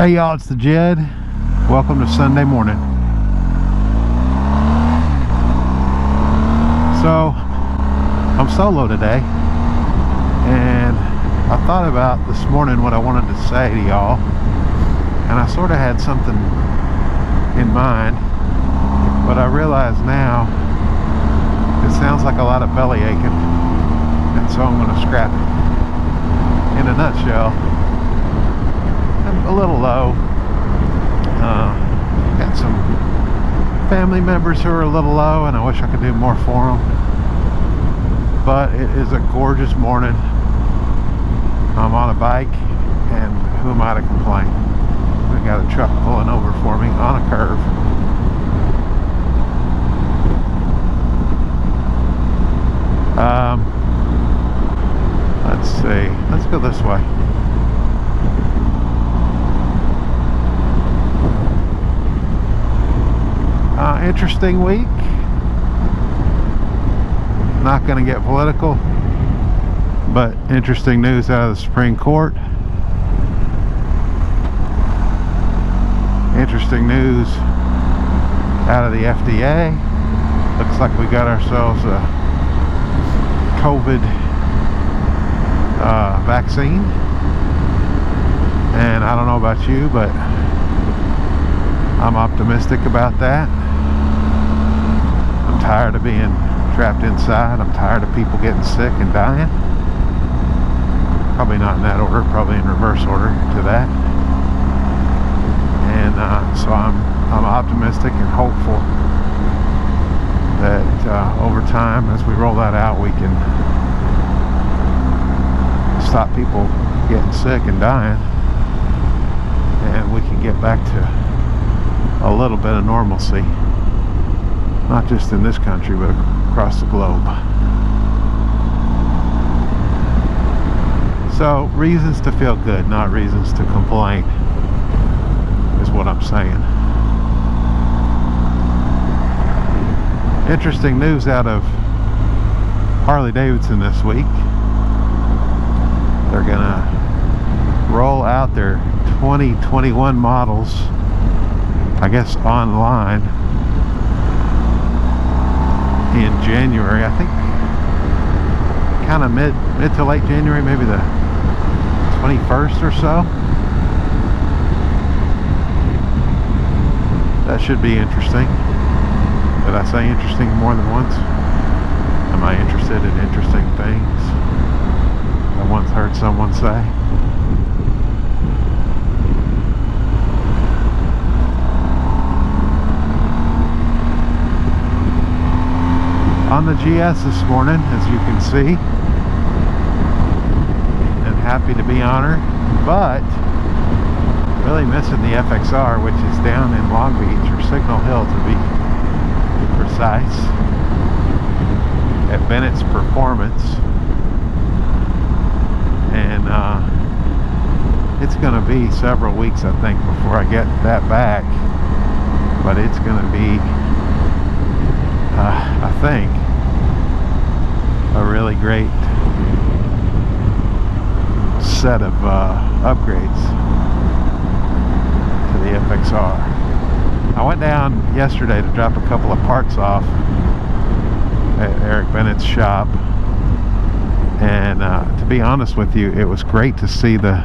Hey y'all, it's the Jed. Welcome to Sunday morning. So, I'm solo today, and I thought about this morning what I wanted to say to y'all, and I sort of had something in mind, but I realize now it sounds like a lot of belly aching, and so I'm going to scrap it. In a nutshell, I'm a little low. Got some family members who are a little low, and I wish I could do more for them. But it is a gorgeous morning. I'm on a bike, and who am I to complain? We got a truck pulling over for me on a curve. Let's see. Let's go this way. Interesting week. Not going to get political, but interesting news out of the Supreme Court. Interesting news out of the FDA. Looks like we got ourselves a COVID vaccine. And I don't know about you, but I'm optimistic about that. I'm tired of being trapped inside. I'm tired of people getting sick and dying. Probably not in that order, probably in reverse order to that. And so I'm optimistic and hopeful that over time, as we roll that out, we can stop people getting sick and dying, and we can get back to a little bit of normalcy, not just in this country but across the globe. So reasons to feel good, not reasons to complain, is what I'm saying. Interesting news out of Harley Davidson this week. They're gonna roll out their 2021 models, I guess, online in January. I think kind of mid to late January, maybe the 21st or so. That should be interesting. Did I say interesting more than once? Am I interested in interesting things? I once heard someone say. On the GS this morning, as you can see, and happy to be on her, but really missing the FXR, which is down in Long Beach, or Signal Hill to be precise, at Bennett's Performance. And it's going to be several weeks, I think, before I get that back, but it's going to be I think a really great set of upgrades to the FXR. I went down yesterday to drop a couple of parts off at Eric Bennett's shop, and to be honest with you, it was great to see the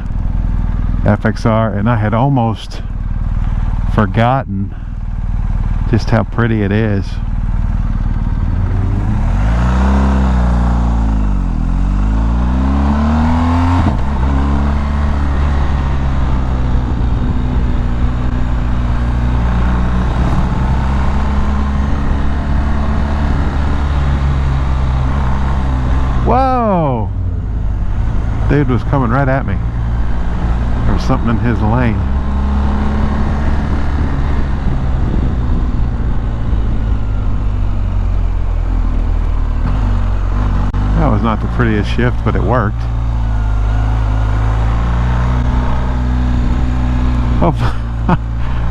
FXR, and I had almost forgotten just how pretty it is. Whoa! Dude was coming right at me. There was something in his lane. That was not the prettiest shift, but it worked.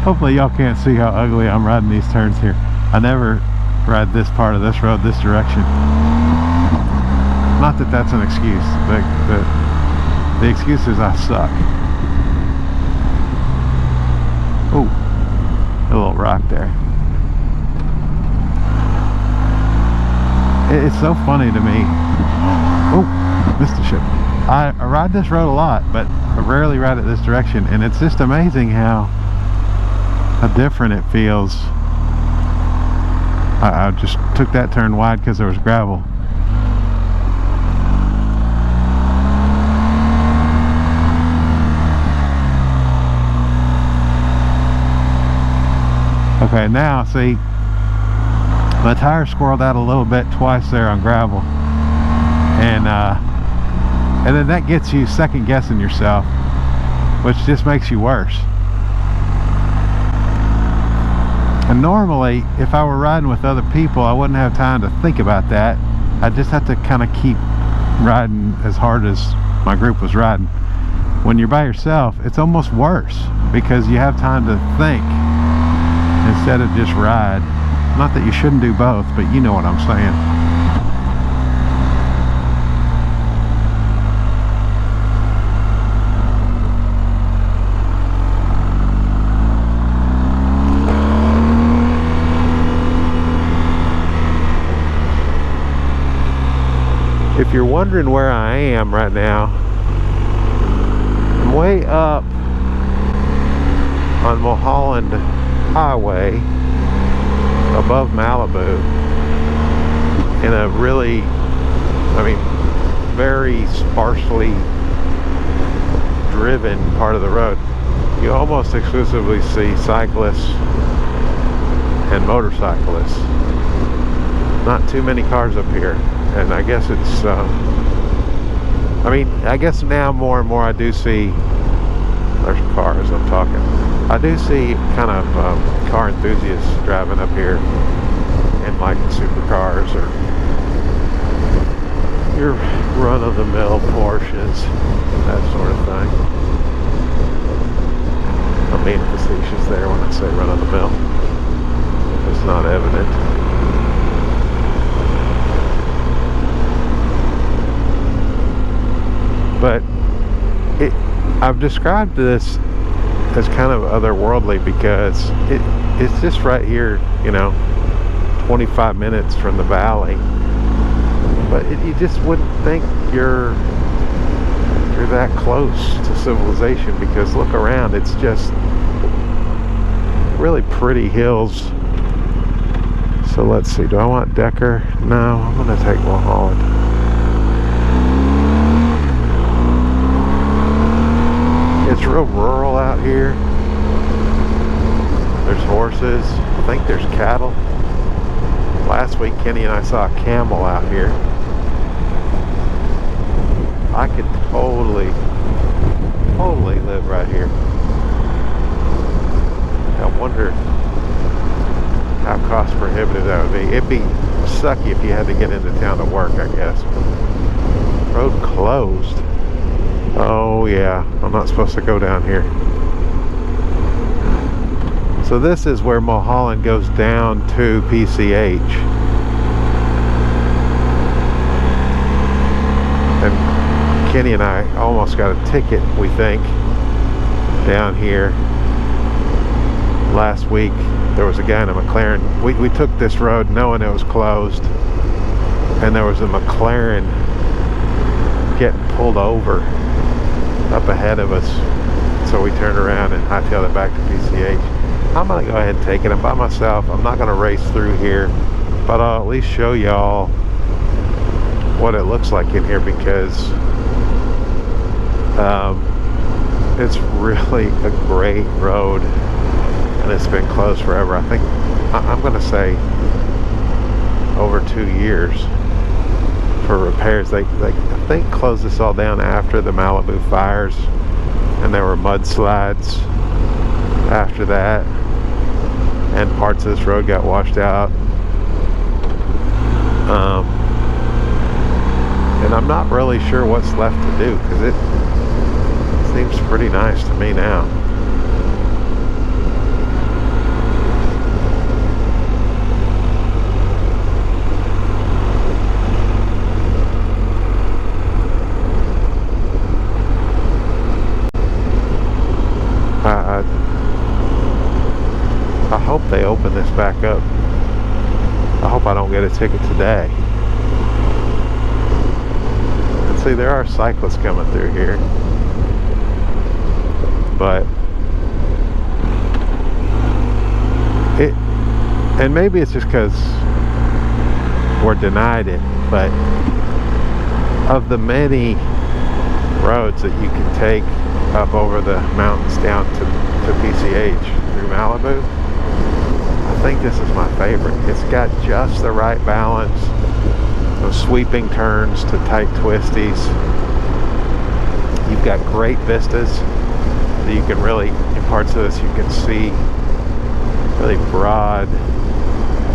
Hopefully y'all can't see how ugly I'm riding these turns here. I never ride this part of this road this direction. Not that that's an excuse, but the excuse is I suck. stock there. It's so funny to me. Oh, missed a ship. I ride this road a lot, but I rarely ride it this direction, and it's just amazing how different it feels. I just took that turn wide because there was gravel. Okay, now see, my tire squirreled out a little bit twice there on gravel, and then that gets you second guessing yourself, which just makes you worse. And normally, if I were riding with other people, I wouldn't have time to think about that. I just have to kind of keep riding as hard as my group was riding. When you're by yourself, it's almost worse because you have time to think instead of just ride. Not that you shouldn't do both, but you know what I'm saying. If you're wondering where I am right now, I'm way up on Mulholland Highway above Malibu in a really, very sparsely driven part of the road. You almost exclusively see cyclists and motorcyclists. Not too many cars up here. And I guess it's, I guess now more and more I do see, there's cars I'm talking, I do see kind of car enthusiasts driving up here in like supercars or your run-of-the-mill Porsches, that sort of thing. I'm being facetious there when I say run-of-the-mill. It's not evident. But I've described this as kind of otherworldly because it's just right here, 25 minutes from the valley. But you just wouldn't think you're that close to civilization because look around, it's just really pretty hills. So let's see, do I want Decker? No, I'm going to take Mulholland. It's real rural out here. There's horses. I think there's cattle. Last week Kenny and I saw a camel out here. I could totally live right here. I wonder how cost prohibitive that would be. It'd be sucky if you had to get into town to work, I guess. Road closed. Oh yeah, I'm not supposed to go down here. So this is where Mulholland goes down to PCH. And Kenny and I almost got a ticket, we think, down here. Last week there was a guy in a McLaren. We took this road knowing it was closed. And there was a McLaren getting pulled over up ahead of us, so we turned around and hightailed it back to PCH. I'm gonna go ahead and take it. I'm by myself. I'm not gonna race through here, but I'll at least show y'all what it looks like in here because it's really a great road and it's been closed forever. I think I'm gonna say over 2 years for repairs. They I think closed this all down after the Malibu fires, and there were mudslides after that, and parts of this road got washed out. And I'm not really sure what's left to do because it seems pretty nice to me now. I hope they open this back up. I hope I don't get a ticket today. And see, there are cyclists coming through here. But and maybe it's just because we're denied it, but of the many roads that you can take up over the mountains down to PCH through Malibu, I think this is my favorite. It's got just the right balance of sweeping turns to tight twisties. You've got great vistas that you can really, in parts of this you can see really broad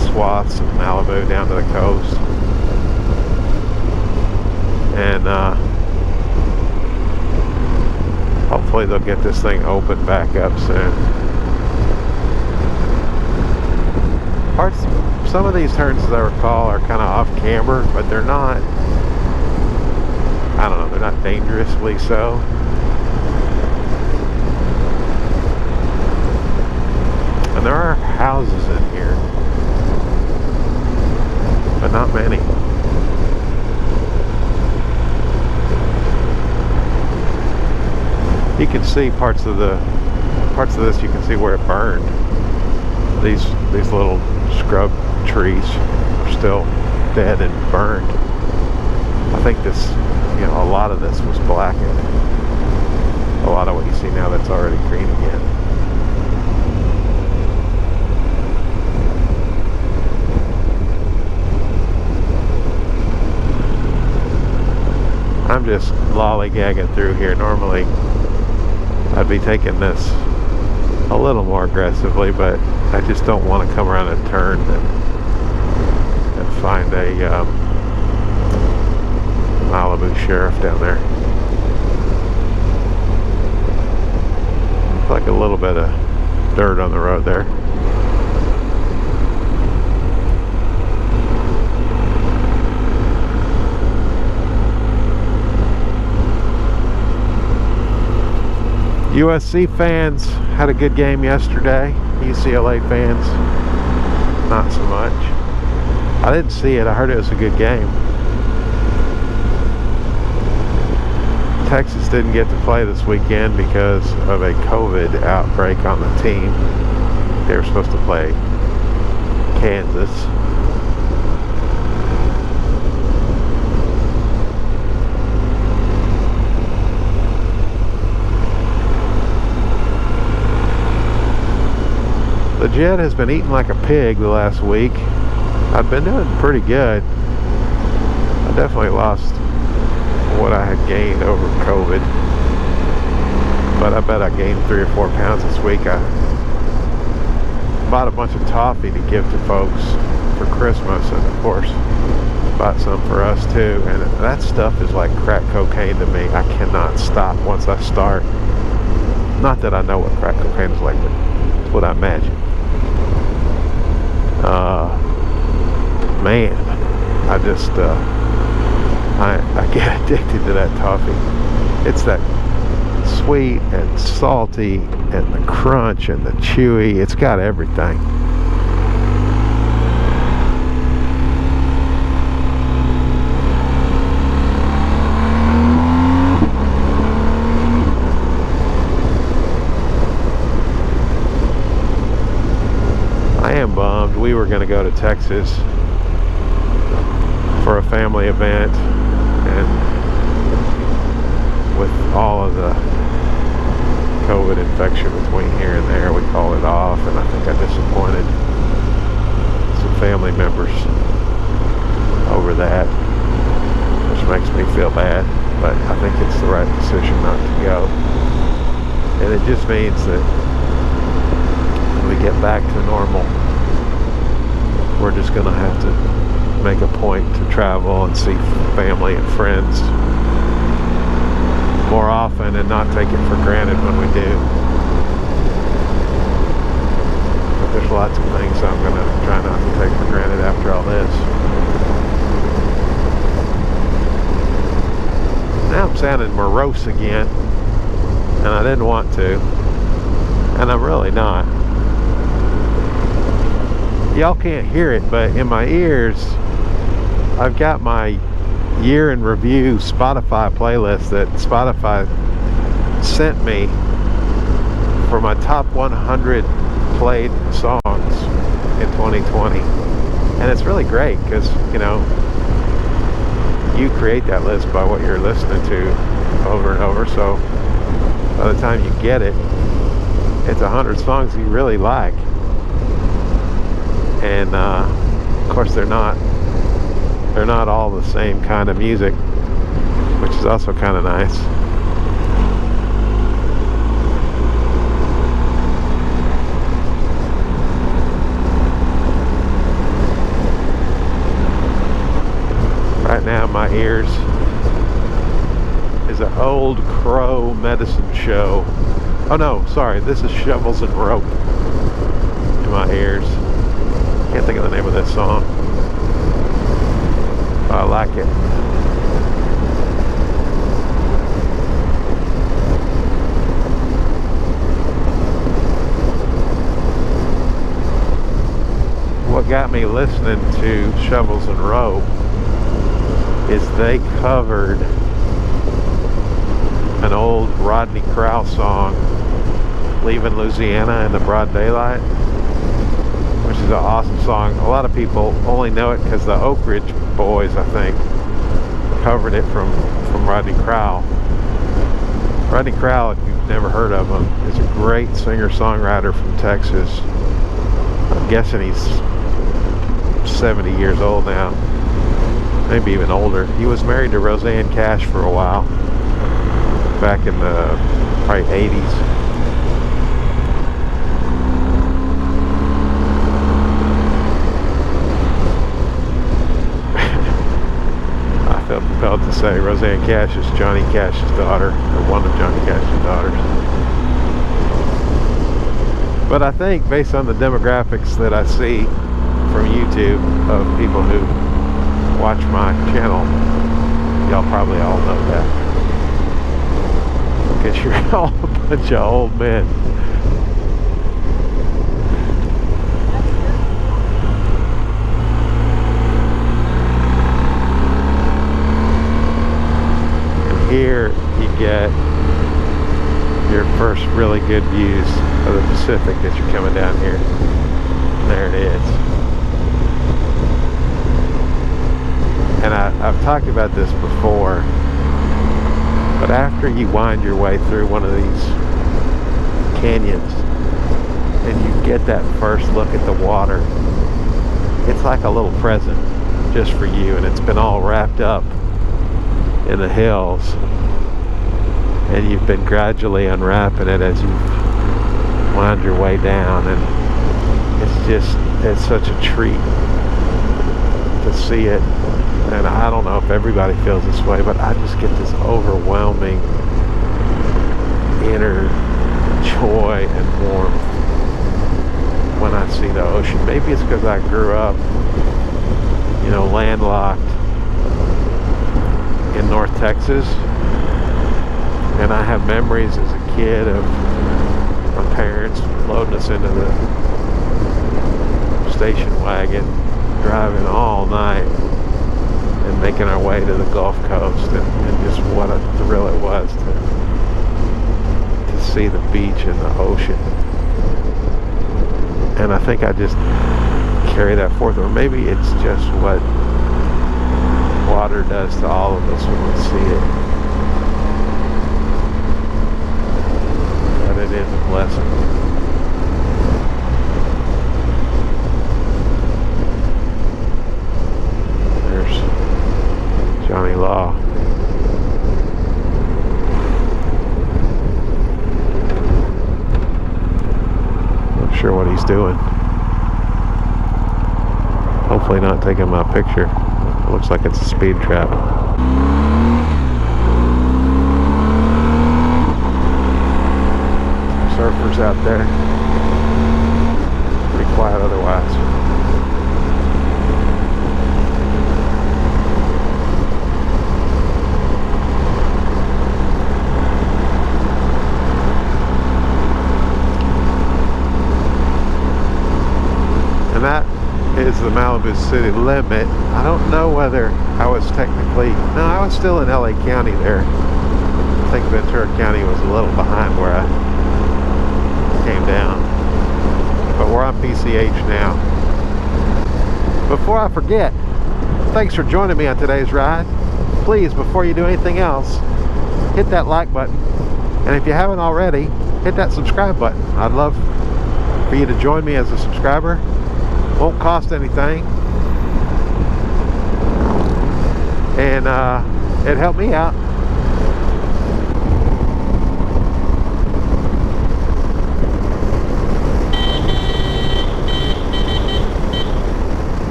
swaths of Malibu down to the coast. And hopefully they'll get this thing open back up soon. Some of these turns, as I recall, are kind of off camber, but they're not, I don't know, they're not dangerously so. And there are houses in here, but not many. You can see parts of this. You can see where it burned. These little scrub trees are still dead and burned. I think this, you know, a lot of this was blackened. A lot of what you see now, that's already green again. I'm just lollygagging through here. Normally I'd be taking this a little more aggressively, but I just don't want to come around a turn and find a Malibu sheriff down there. It's like a little bit of dirt on the road there. USC fans had a good game yesterday. UCLA fans, not so much. I didn't see it. I heard it was a good game. Texas didn't get to play this weekend because of a COVID outbreak on the team. They were supposed to play Kansas. The Jed has been eating like a pig the last week. I've been doing pretty good. I definitely lost what I had gained over COVID, but I bet I gained 3 or 4 pounds this week. I bought a bunch of toffee to give to folks for Christmas, and of course bought some for us too, and that stuff is like crack cocaine to me. I cannot stop once I start. Not that I know what crack cocaine is like, but it's what I imagine. Man, I just I get addicted to that toffee. It's that sweet and salty and the crunch and the chewy. It's got everything. I am bummed. We were going to go to Texas for a family event, and with all of the COVID infection between here and there, we called it off, and I think I disappointed some family members over that, which makes me feel bad, but I think it's the right decision not to go. And it just means that when we get back to normal, we're just going to have to make a point to travel and see family and friends more often and not take it for granted when we do. But there's lots of things I'm going to try not to take for granted after all this. Now I'm sounding morose again, and I didn't want to, and I'm really not. y'all can't hear it, but in my ears, I've got my year in review Spotify playlist that Spotify sent me for my top 100 played songs in 2020. And it's really great because, you know, you create that list by what you're listening to over and over. So by the time you get it, it's 100 songs you really like. And of course they're not all the same kind of music, which is also kind of nice. Right now my ears is an Old Crow medicine show. Oh no, sorry, this is Shovels and Rope in my ears. Can't think of the name of that song, but I like it. What got me listening to Shovels and Rope is they covered an old Rodney Crowell song, Leaving Louisiana in the Broad Daylight, which is an awesome song. A lot of people only know it because the Oak Ridge Boys, I think, covered it from Rodney Crowell. Rodney Crowell, if you've never heard of him, is a great singer-songwriter from Texas. I'm guessing he's 70 years old now, maybe even older. He was married to Roseanne Cash for a while, back in the probably 80s. I felt compelled to say Roseanne Cash is Johnny Cash's daughter, or one of Johnny Cash's daughters. But I think based on the demographics that I see from YouTube of people who watch my channel, y'all probably all know that, because you're all a bunch of old men. And here you get your first really good views of the Pacific as you're coming down here. There it is. And I've talked about this before, but after you wind your way through one of these canyons and you get that first look at the water, it's like a little present just for you, and it's been all wrapped up in the hills, and you've been gradually unwrapping it as you wind your way down, and it's such a treat to see it. And I don't know if everybody feels this way, but I just get this overwhelming inner joy and warmth when I see the ocean. Maybe it's because I grew up, you know, landlocked in North Texas, and I have memories as a kid of my parents loading us into the station wagon, driving all night and making our way to the Gulf Coast, and just what a thrill it was to see the beach and the ocean. And I think I just carry that forth, or maybe it's just what water does to all of us when we see it. But it is a blessing. Johnny Law. Not sure what he's doing. Hopefully not taking my picture. It looks like it's a speed trap. Surfers out there. Pretty quiet otherwise. is the Malibu city limit. I don't know whether I was technically, no, I was still in LA County there. I think Ventura County was a little behind where I came down. But we're on PCH now. Before I forget, thanks for joining me on today's ride. Please, before you do anything else, hit that like button. And if you haven't already, hit that subscribe button. I'd love for you to join me as a subscriber. Won't cost anything, and it helped me out